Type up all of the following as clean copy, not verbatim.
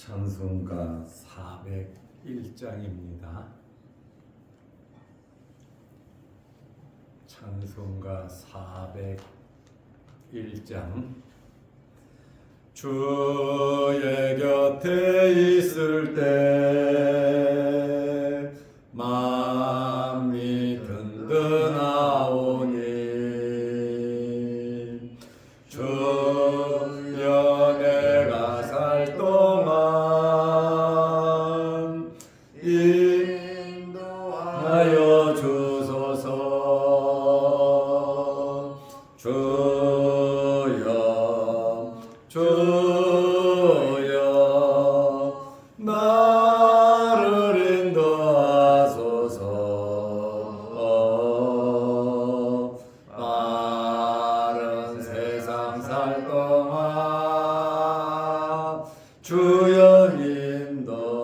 찬송가 401장입니다. 찬송가 401장. 주의 곁에 있을 때 마음이 든든하오니 주여 내가 살 동안 인도하여 주소서. 주여 나를 인도하소서. 빠른 세상 살 동안 주여 인도하소서.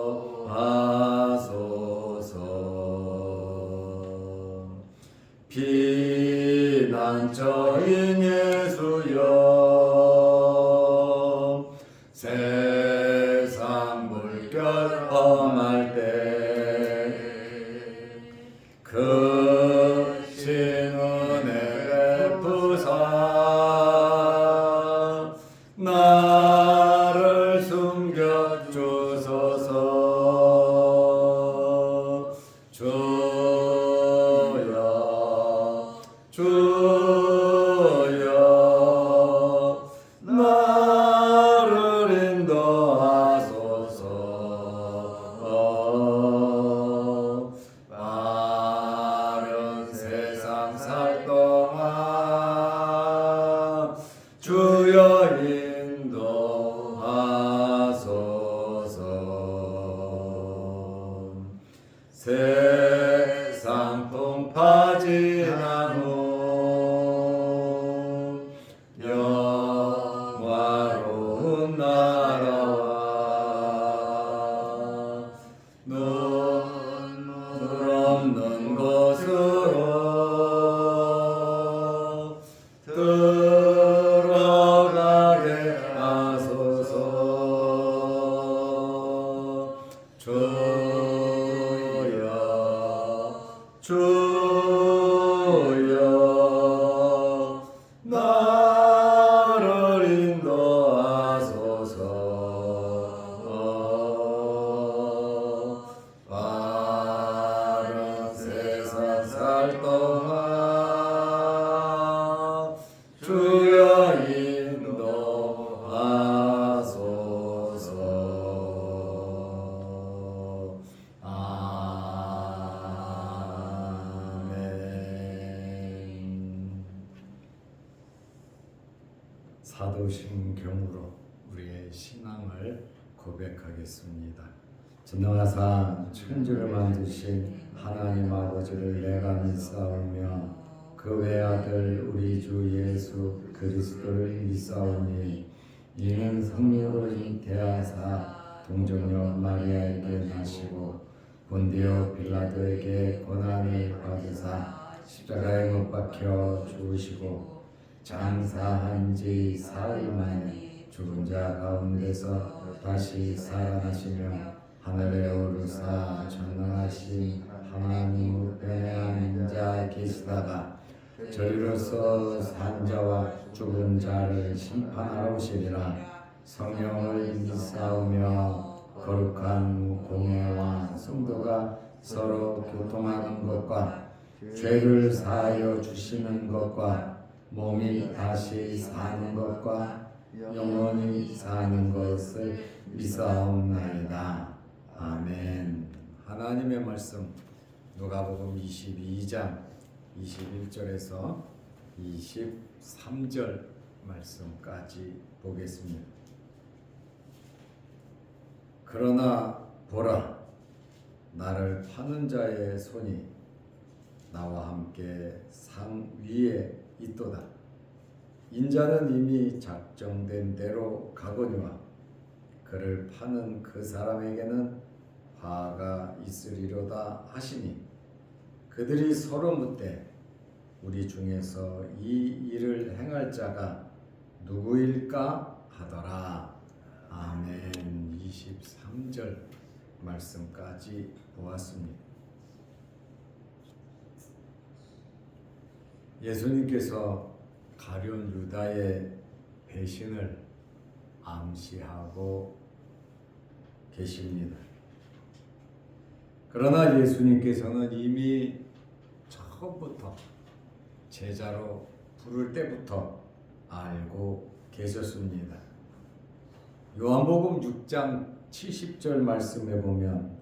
피난처인 예수여 세상 물결 험할 때 크신 은혜 베푸사 나를 숨겨 주소서. 주여 나를 인도하소서. 빠른 세상 살 동안 주여 인도하소서. 세상 풍파 지난 후 영화로운 나라와 눈물 없는 곳으로 들어가게 하소서. 주여 나를 인도하소서. 빠른 세상 살 동안 주여 인도하소서. 사도신경으로 우리의 신앙을 고백하겠습니다. 전능하사 천지를 만드신 하나님 아버지를 내가 믿사오며 그 외아들 우리 주 예수 그리스도를 믿사오니 이는 성령으로 잉태하사 동정녀 마리아에게 나시고 본디오 빌라도에게 고난을 받으사 십자가에 못 박혀 죽으시고 장사한 지 사흘 만에 죽은 자 가운데서 다시 살아나시며 하늘에 오르사 전능하신 하나님 우편에 앉아 계시다가 저리로서 산 자와 죽은 자를 심판하러 오시리라. 성령을 믿사오며 거룩한 공회와 성도가 서로 교통하는 것과 죄를 사하여 주시는 것과 몸이 다시 사는 것과 영원히 사는 것을 믿사옵나이다. 아멘. 하나님의 말씀 누가복음 22장 21절에서 23절 말씀까지 보겠습니다. 그러나 보라, 나를 파는 자의 손이 나와 함께 상 위에 있도다. 인자는 이미 작정된 대로 가거니와 그를 파는 그 사람에게는 화가 있으리로다 하시니 그들이 서로 묻되 우리 중에서 이 일을 행할 자가 누구일까 하더라. 아멘. 23절 말씀까지 보았습니다. 예수님께서 가룟 유다의 배신을 암시하고 계십니다. 그러나 예수님께서는 이미 처음부터 제자로 부를 때부터 알고 계셨습니다. 요한복음 6장 70절 말씀에 보면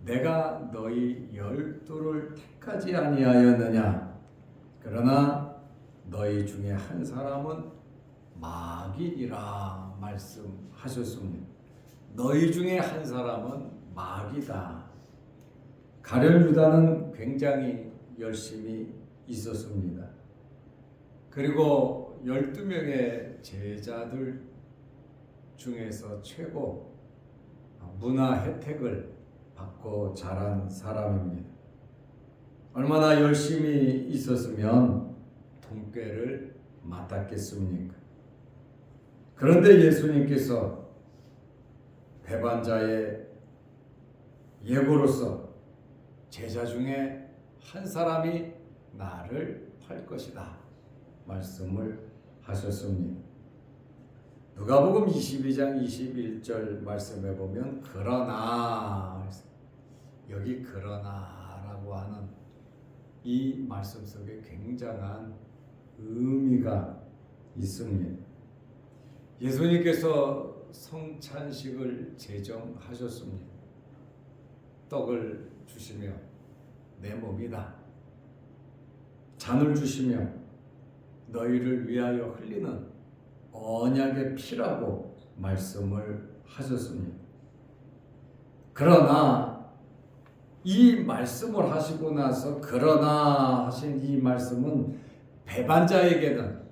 내가 너희 12를 택하지 아니하였느냐 그러나 너희 중에 한 사람은 마귀니라 말씀하셨습니다. 너희 중에 한 사람은 마귀다. 가룟 유다는 굉장히 열심히 있었습니다. 그리고 12명의 제자들 중에서 최고 문화 혜택을 받고 자란 사람입니다. 얼마나 열심히 있었으면 통꾀를 맡았겠습니까? 그런데 예수님께서 배반자의 예고로서 제자 중에 한 사람이 나를 팔 것이다 말씀을 하셨습니다. 누가복음 22장 21절 말씀해 보면 그러나 여기 그러나라고 하는 이 말씀 속에 굉장한 의미가 있습니다. 예수님께서 성찬식을 제정하셨습니다. 떡을 주시며 내 몸이다. 잔을 주시며 너희를 위하여 흘리는 언약의 피라고 말씀을 하셨습니다. 그러나 이 말씀을 하시고 나서 그러나 하신 이 말씀은 배반자에게는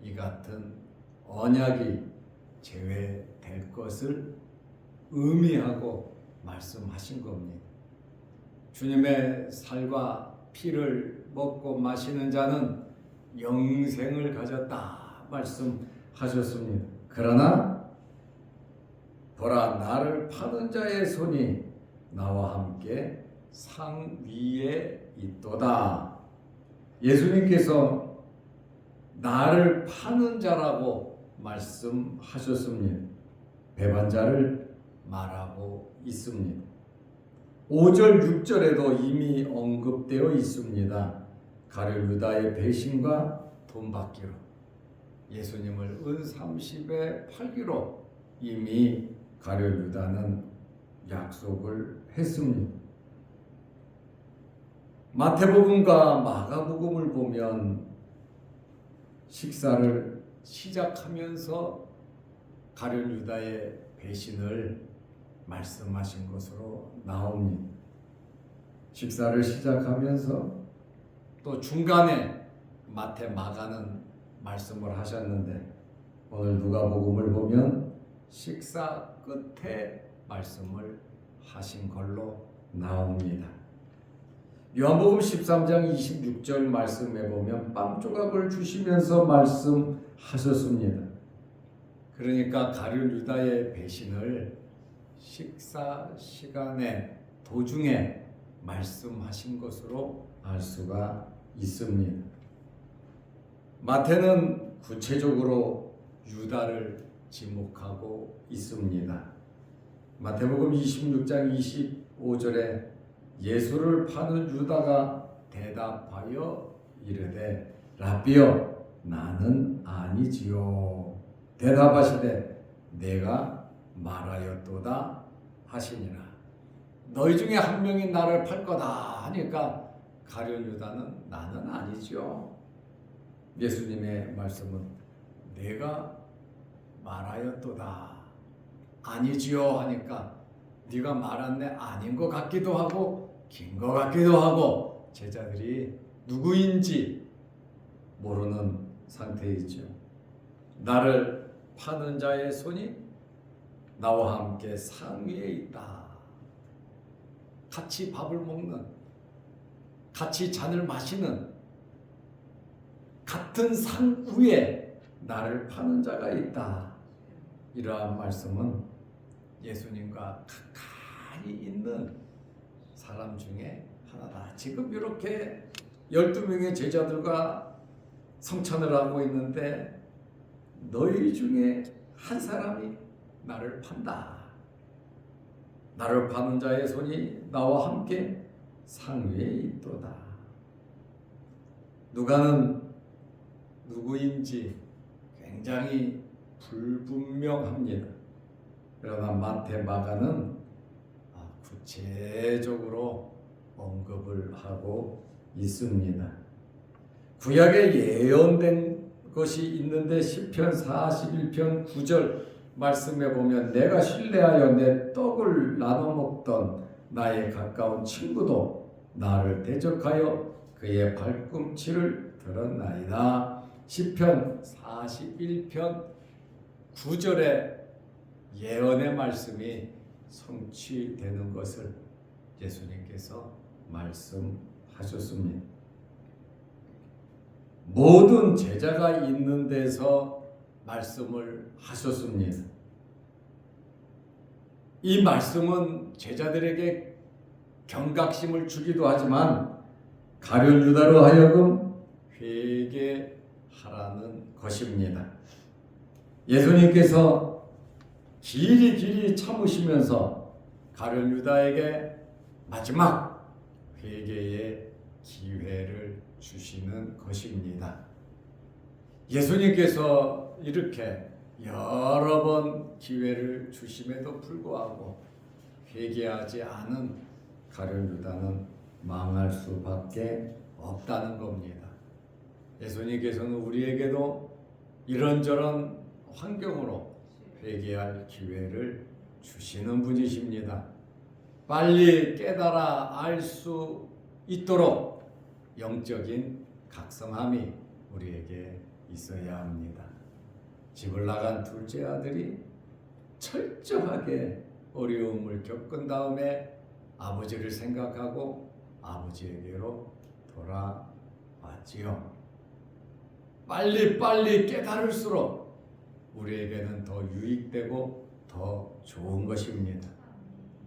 이 같은 언약이 제외될 것을 의미하고 말씀하신 겁니다. 주님의 살과 피를 먹고 마시는 자는 영생을 가졌다 말씀하셨습니다. 그러나 보라 나를 파는 자의 손이 나와 함께 상 위에 있도다. 예수님께서 나를 파는 자라고 말씀하셨습니다. 배반자를 말하고 있습니다. 5절 6절에도 이미 언급되어 있습니다. 가룟 유다의 배신과 돈 받기로 예수님을 은 30에 팔기로 이미 가룟 유다는 약속을 했습니다. 마태복음과 마가복음을 보면 식사를 시작하면서 가룟 유다의 배신을 말씀하신 것으로 나옵니다. 식사를 시작하면서 또 중간에 마태 마가는 말씀을 하셨는데 오늘 누가복음을 보면 식사 끝에 말씀을 하신 걸로 나옵니다. 요한복음 13장 26절 말씀에 보면 빵 조각을 주시면서 말씀하셨습니다. 그러니까 가룟 유다의 배신을 식사 시간에 도중에 말씀하신 것으로 알 수가 있습니다. 마태는 구체적으로 유다를 지목하고 있습니다. 마태복음 26장 25절에 예수를 파는 유다가 대답하여 이르되 라비여 나는 아니지요. 대답하시되 내가 말하였도다 하시니라. 너희 중에 한 명이 나를 팔 거다 하니까 가룟 유다는 나는 아니지요. 예수님의 말씀은 내가 말하였도다 아니지요 하니까 네가 말한 내 아닌 것 같기도 하고 긴 것 같기도 하고 제자들이 누구인지 모르는 상태이죠. 나를 파는 자의 손이 나와 함께 상 위에 있다. 같이 밥을 먹는, 같이 잔을 마시는 같은 상 위에 나를 파는 자가 있다. 이러한 말씀은 예수님과 가까이 있는 사람 중에 하나다. 지금 이렇게 12명의 제자들과 성찬을 하고 있는데 너희 중에 한 사람이 나를 판다. 나를 파는 자의 손이 나와 함께 상위에 있도다. 누가는 누구인지 굉장히 불분명합니다. 그러나 마태, 마가는 구체적으로 언급을 하고 있습니다. 구약에 예언된 것이 있는데 시편 41편 9절 말씀해 보면 내가 신뢰하여 내 떡을 나눠 먹던 나의 가까운 친구도 나를 대적하여 그의 발꿈치를 들었나이다. 시편 41편 9절의 예언의 말씀이 성취되는 것을 예수님께서 말씀하셨습니다. 모든 제자가 있는 데서 말씀을 하셨습니다. 이 말씀은 제자들에게 경각심을 주기도 하지만 가룟 유다로 하여금 회개하라는 것입니다. 예수님께서 길이 참으시면서 가룟 유다에게 마지막 회개의 기회를 주시는 것입니다. 예수님께서 이렇게 여러 번 기회를 주심에도 불구하고 회개하지 않은 가룟 유다는 망할 수밖에 없다는 겁니다. 예수님께서는 우리에게도 이런저런 환경으로 회개할 기회를 주시는 분이십니다. 빨리 깨달아 알 수 있도록 영적인 각성함이 우리에게 있어야 합니다. 집을 나간 둘째 아들이 철저하게 어려움을 겪은 다음에 아버지를 생각하고 아버지에게로 돌아왔지요. 빨리 깨달을수록 우리에게는 더 유익되고 더 좋은 것입니다.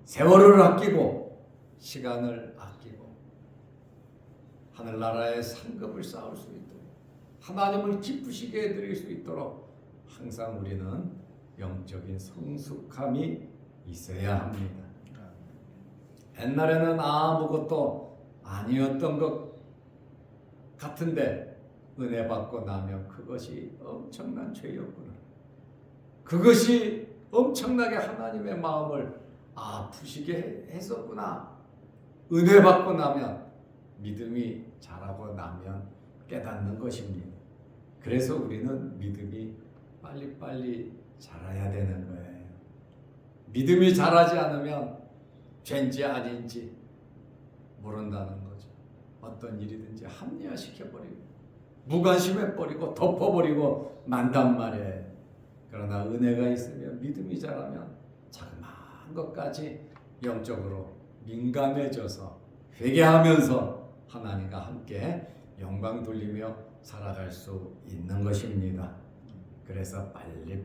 세월을 아끼고 시간을 아끼고 하늘나라의 상급을 쌓을 수 있도록 하나님을 기쁘시게 해드릴 수 있도록 항상 우리는 영적인 성숙함이 있어야 합니다. 옛날에는 아무것도 아니었던 것 같은데 은혜 받고 나면 그것이 엄청난 죄였구나. 그것이 엄청나게 하나님의 마음을 아프시게 했었구나. 은혜 받고 나면 믿음이 자라고 나면 깨닫는 것입니다. 그래서 우리는 믿음이 빨리 자라야 되는 거예요. 믿음이 자라지 않으면 죄인지 아닌지 모른다는 거죠. 어떤 일이든지 합리화시켜버리고 무관심해버리고 덮어버리고 만단 말이에요. 그러나 은혜가 있으면 믿음이 자라면 자그마한 것까지 영적으로 민감해져서 회개하면서 하나님과 함께 영광 돌리며 살아갈 수 있는 것입니다. 그래서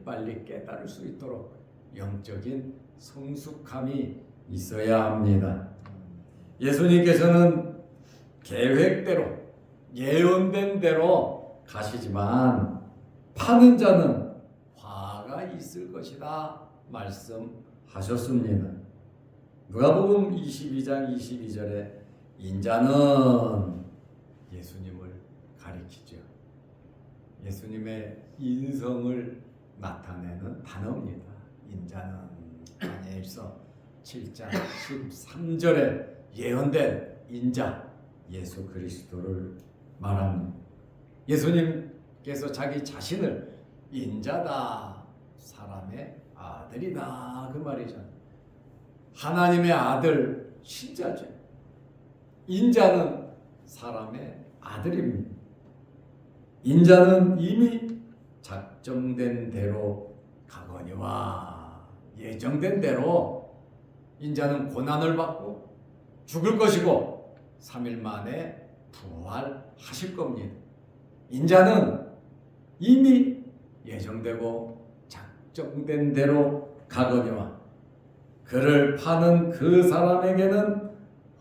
빨리 깨달을 수 있도록 영적인 성숙함이 있어야 합니다. 예수님께서는 계획대로 예언된 대로 가시지만 파는 자는 화가 있을 것이다 말씀하셨습니다. 누가복음 22장 22절에 인자는 예수님을 가리키죠. 예수님의 인성을 나타내는 단어입니다. 인자는 다니엘서 7장 13절에 예언된 인자 예수 그리스도를 말합니다. 예수님께서 자기 자신을 인자다, 사람의 아들이다 그 말이잖아요. 하나님의 아들 신자죠. 인자는 사람의 아들입니다. 인자는 이미 작정된 대로 가거니와 예정된 대로 인자는 고난을 받고 죽을 것이고 3일 만에 부활하실 겁니다. 인자는 이미 예정되고 작정된 대로 가거니와 그를 파는 그 사람에게는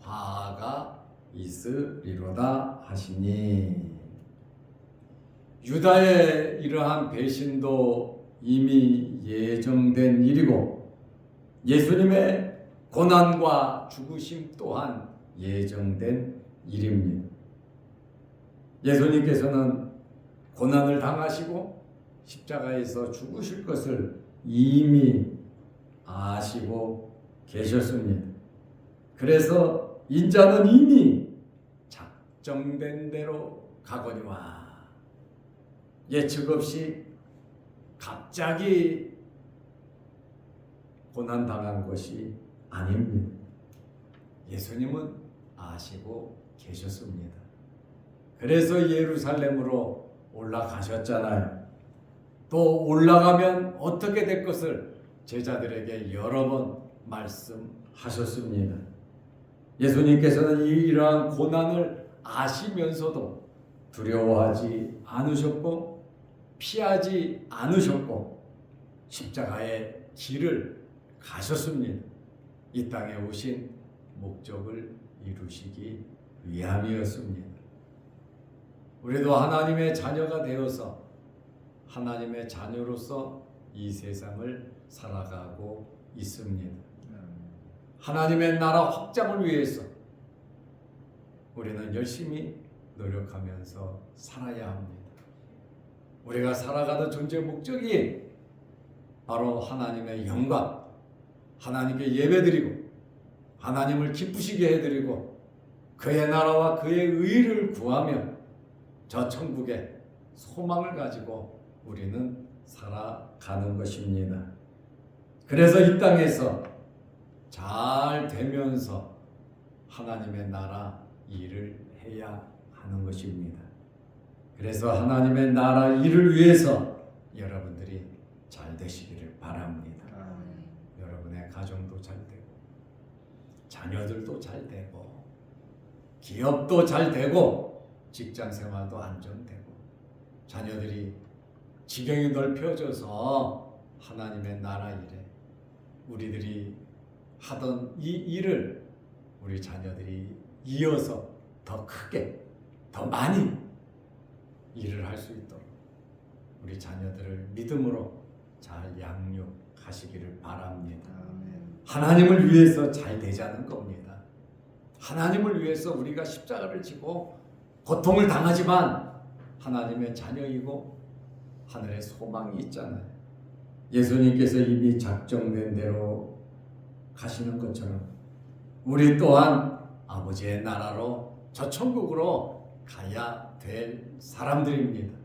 화가 있으리로다 하시니. 유다의 이러한 배신도 이미 예정된 일이고 예수님의 고난과 죽으심 또한 예정된 일입니다. 예수님께서는 고난을 당하시고 십자가에서 죽으실 것을 이미 아시고 계셨습니다. 그래서 인자는 이미 작정된 대로 가거니와 예측 없이 갑자기 고난당한 것이 아닙니다. 예수님은 아시고 계셨습니다. 그래서 예루살렘으로 올라가셨잖아요. 또 올라가면 어떻게 될 것을 제자들에게 여러 번 말씀하셨습니다. 예수님께서는 이러한 고난을 아시면서도 두려워하지 않으셨고 피하지 않으셨고 십자가의 길을 가셨습니다. 이 땅에 오신 목적을 이루시기 위함이었습니다. 우리도 하나님의 자녀가 되어서 하나님의 자녀로서 이 세상을 살아가고 있습니다. 하나님의 나라 확장을 위해서 우리는 열심히 노력하면서 살아야 합니다. 우리가 살아가는 존재 목적이 바로 하나님의 영광, 하나님께 예배드리고 하나님을 기쁘시게 해드리고 그의 나라와 그의 의를 구하며 저 천국의 소망을 가지고 우리는 살아가는 것입니다. 그래서 이 땅에서 잘 되면서 하나님의 나라 일을 해야 하는 것입니다. 그래서 하나님의 나라 일을 위해서 여러분들이 잘 되시기를 바랍니다. 여러분의 가정도 잘 되고 자녀들도 잘 되고 기업도 잘 되고 직장 생활도 안정되고 자녀들이 지경이 넓혀져서 하나님의 나라 일에 우리들이 하던 이 일을 우리 자녀들이 이어서 더 크게 더 많이 일을 할 수 있도록 우리 자녀들을 믿음으로 잘 양육하시기를 바랍니다. 하나님을 위해서 잘 되자는 겁니다. 하나님을 위해서 우리가 십자가를 지고 고통을 당하지만 하나님의 자녀이고 하늘의 소망이 있잖아요. 예수님께서 이미 작정된 대로 가시는 것처럼 우리 또한 아버지의 나라로 저 천국으로 가야 될 사람들입니다.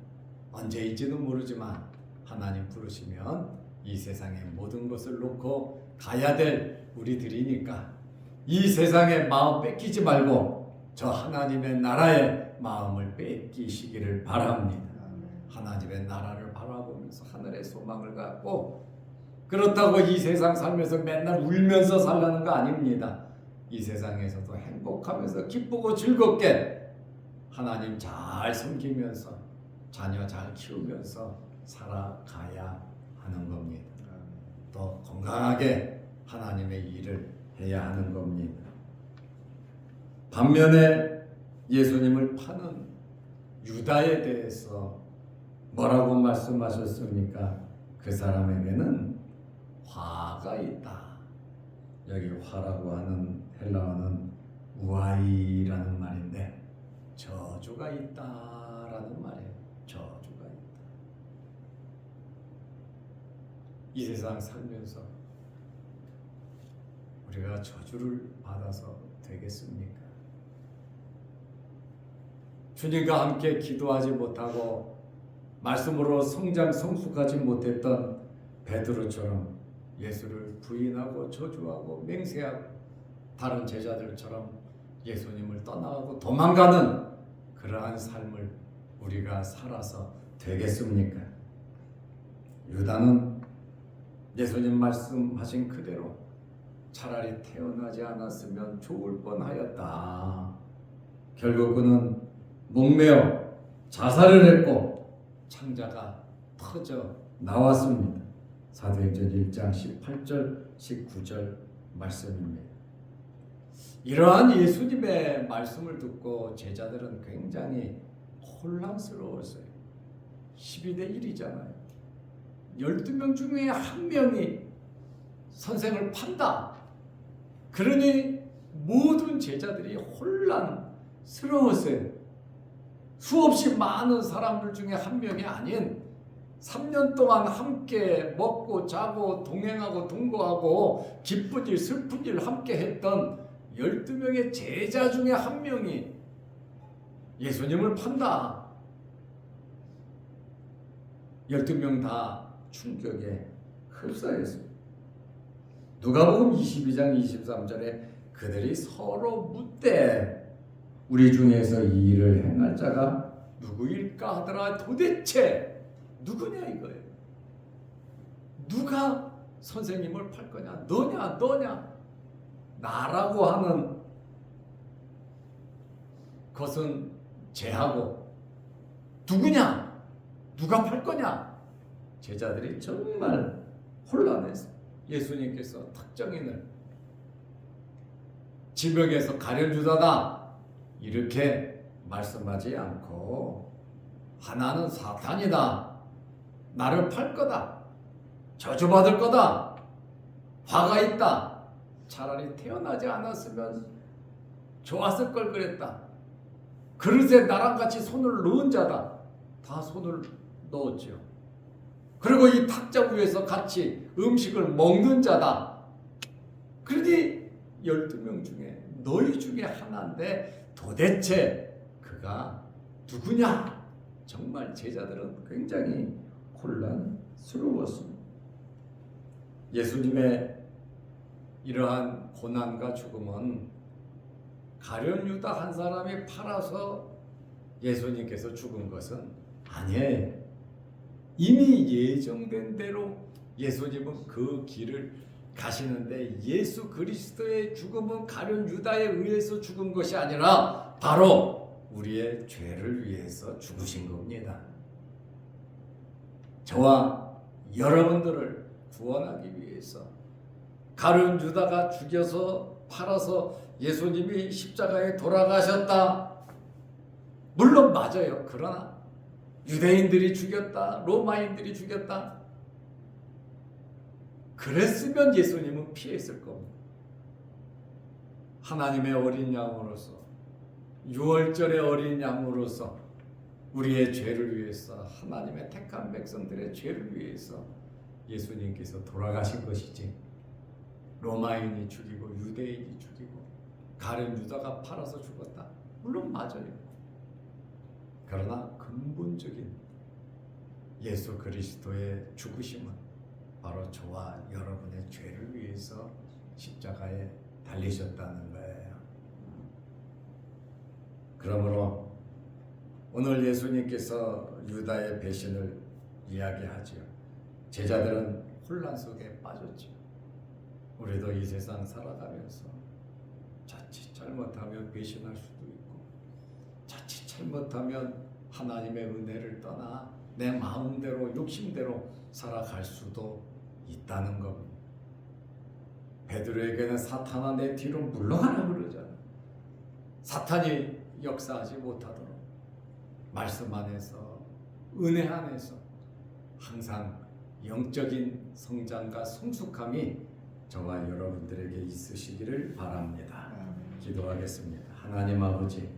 언제일지는 모르지만 하나님 부르시면 이 세상의 모든 것을 놓고 가야 될 우리들이니까 이 세상의 마음 뺏기지 말고 저 하나님의 나라의 마음을 뺏기시기를 바랍니다. 하나님의 나라를 바라보면서 하늘의 소망을 갖고 그렇다고 이 세상 살면서 맨날 울면서 살라는 거 아닙니다. 이 세상에서도 행복하면서 기쁘고 즐겁게 하나님 잘 섬기면서 자녀 잘 키우면서 살아가야 하는 겁니다. 또 건강하게 하나님의 일을 해야 하는 겁니다. 반면에 예수님을 파는 유다에 대해서 뭐라고 말씀하셨습니까? 그 사람에게는 화가 있다. 여기 화라고 하는 헬라어는 우아이라는 말인데 저주가 있다라는 말이에요. 저주가 있다. 이 세상 살면서 우리가 저주를 받아서 되겠습니까? 주님과 함께 기도하지 못하고 말씀으로 성숙하지 못했던 베드로처럼 예수를 부인하고 저주하고 맹세하고 다른 제자들처럼 예수님을 떠나가고 도망가는 그러한 삶을 우리가 살아서 되겠습니까? 유다는 예수님 말씀하신 그대로 차라리 태어나지 않았으면 좋을 뻔하였다. 결국 그는 목매어 자살을 했고 창자가 터져 나왔습니다. 사도행전 1장 18절 19절 말씀입니다. 이러한 예수님의 말씀을 듣고 제자들은 굉장히 혼란스러웠어요. 12대 1이잖아요. 12명 중에 한 명이 선생을 판다. 그러니 모든 제자들이 혼란스러웠어요. 수없이 많은 사람들 중에 한 명이 아닌 3년 동안 함께 먹고 자고 동행하고 동거하고 기쁜 일 슬픈 일 함께 했던 12명의 제자 중에 한 명이 예수님을 판다. 12명 다 충격에 흡사했습니다. 누가복음 22장 23절에 그들이 서로 묻되 우리 중에서 이 일을 행할 자가 누구일까 하더라. 도대체 누구냐 이거예요. 누가 선생님을 팔 거냐? 너냐? 나라고 하는 것은 제하고 누구냐? 누가 팔 거냐? 제자들이 정말 혼란했어요. 예수님께서 특정인을 지명해서 가룟유다다 이렇게 말씀하지 않고 하나는 사탄이다. 나를 팔 거다. 저주받을 거다. 화가 있다. 차라리 태어나지 않았으면 좋았을 걸 그랬다. 그릇에 나랑 같이 손을 넣은 자다. 다 손을 넣었죠. 그리고 이 탁자 위에서 같이 음식을 먹는 자다. 그러니 12명 중에 너희 중에 하나인데 도대체 그가 누구냐? 정말 제자들은 굉장히 혼란스러웠습니다. 예수님의 이러한 고난과 죽음은 가룟유다 한 사람이 팔아서 예수님께서 죽은 것은 아니에요. 이미 예정된 대로 예수님은 그 길을 가시는데 예수 그리스도의 죽음은 가룟유다에 의해서 죽은 것이 아니라 바로 우리의 죄를 위해서 죽으신 겁니다. 저와 여러분들을 구원하기 위해서 가룟유다가 죽여서 팔아서 예수님이 십자가에 돌아가셨다. 물론 맞아요. 그러나 유대인들이 죽였다. 로마인들이 죽였다. 그랬으면 예수님은 피했을 겁니다. 하나님의 어린 양으로서 유월절의 어린 양으로서 우리의 죄를 위해서 하나님의 택한 백성들의 죄를 위해서 예수님께서 돌아가신 것이지 로마인이 죽이고 유대인이 죽이고 가룟유다가 팔아서 죽었다. 물론 맞아요. 그러나 근본적인 예수 그리스도의 죽으심은 바로 저와 여러분의 죄를 위해서 십자가에 달리셨다는 거예요. 그러므로 오늘 예수님께서 유다의 배신을 이야기하지요. 제자들은 혼란 속에 빠졌죠. 우리도 이 세상 살아가면서 자칫 잘못하면 배신할 수도 있고 자칫 잘못하면 하나님의 은혜를 떠나 내 마음대로 욕심대로 살아갈 수도 있다는 겁니다. 베드로에게는 사탄아 내 뒤로 물러가라 그러잖아요. 사탄이 역사하지 못하도록 말씀 안에서 은혜 안에서 항상 영적인 성장과 성숙함이 저와 여러분들에게 있으시기를 바랍니다. 기도하겠습니다. 하나님 아버지,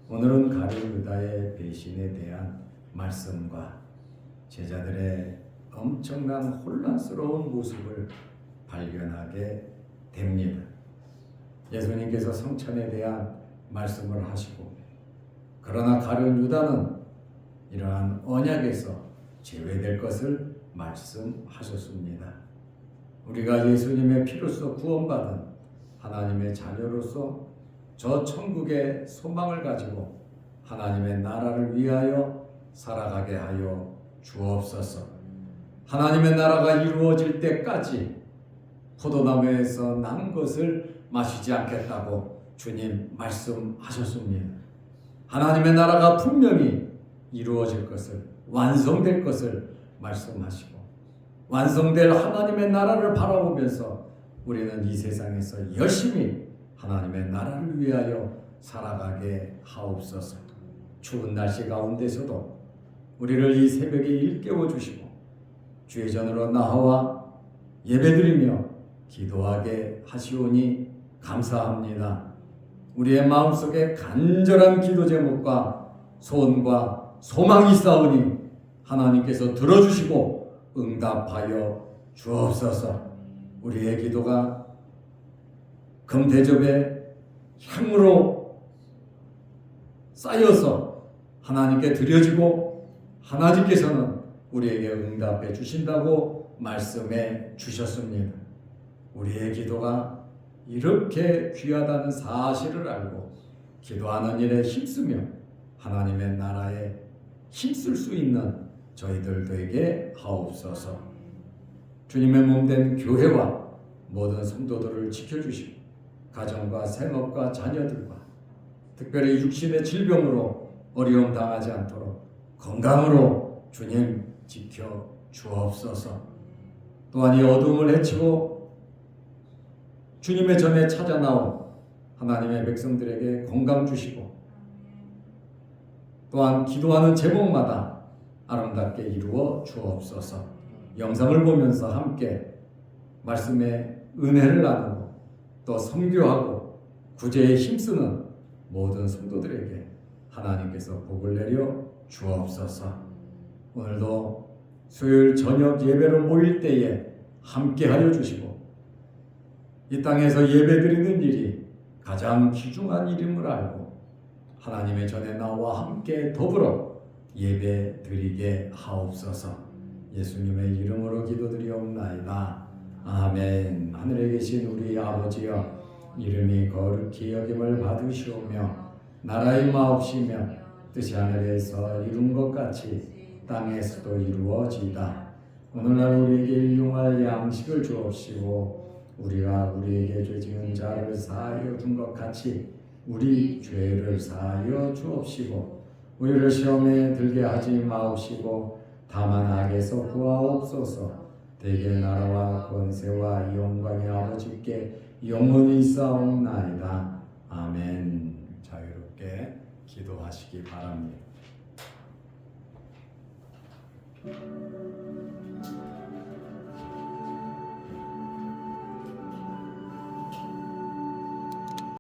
오늘은 가룟유다의 배신에 대한 말씀과 제자들의 엄청난 혼란스러운 모습을 발견하게 됩니다. 예수님께서 성찬에 대한 말씀을 하시고 그러나 가룟유다는 이러한 언약에서 제외될 것을 말씀하셨습니다. 우리가 예수님의 피로써 구원받은 하나님의 자녀로서 저 천국의 소망을 가지고 하나님의 나라를 위하여 살아가게 하여 주옵소서. 하나님의 나라가 이루어질 때까지 포도나무에서 난 것을 마시지 않겠다고 주님 말씀하셨습니다. 하나님의 나라가 분명히 이루어질 것을, 완성될 것을 말씀하시고 완성될 하나님의 나라를 바라보면서 우리는 이 세상에서 열심히 하나님의 나라를 위하여 살아가게 하옵소서. 추운 날씨 가운데서도 우리를 이 새벽에 일깨워 주시고 주의 전으로 나와 예배드리며 기도하게 하시오니 감사합니다. 우리의 마음속에 간절한 기도 제목과 소원과 소망이 있사오니 하나님께서 들어주시고 응답하여 주옵소서. 우리의 기도가 금대접의 향으로 쌓여서 하나님께 드려지고 하나님께서는 우리에게 응답해 주신다고 말씀해 주셨습니다. 우리의 기도가 이렇게 귀하다는 사실을 알고 기도하는 일에 힘쓰며 하나님의 나라에 힘쓸 수 있는 저희들 되게 하옵소서. 주님의 몸된 교회와 모든 성도들을 지켜주시고 가정과 생업과 자녀들과 특별히 육신의 질병으로 어려움 당하지 않도록 건강으로 주님 지켜 주옵소서. 또한 이 어둠을 헤치고 주님의 전에 찾아 나온 하나님의 백성들에게 건강 주시고 또한 기도하는 제목마다 아름답게 이루어 주옵소서. 영상을 보면서 함께 말씀의 은혜를 나누고 또 선교하고 구제에 힘쓰는 모든 성도들에게 하나님께서 복을 내려 주옵소서. 오늘도 수요일 저녁 예배로 모일 때에 함께하여 주시고 이 땅에서 예배드리는 일이 가장 귀중한 일임을 알고 하나님의 전에 나와 함께 더불어 예배드리게 하옵소서. 예수님의 이름으로 기도드리옵나이다. 아멘. 하늘에 계신 우리 아버지여, 이름이 거룩히 여김을 받으시오며 나라의 마옵시며 뜻이 하늘에서 이룬 것 같이 땅에서도 이루어지이다. 오늘날 우리에게 일용할 양식을 주옵시고 우리가 우리에게 죄 지은 자를 사하여 준 것 같이 우리 죄를 사하여 주옵시고 우리를 시험에 들게 하지 마옵시고 다만 악에서 구하옵소서. 대개 나라와 권세와 영광의 아버지께 영원히 있사옵나이다. 아멘. 자유롭게 기도하시기 바랍니다.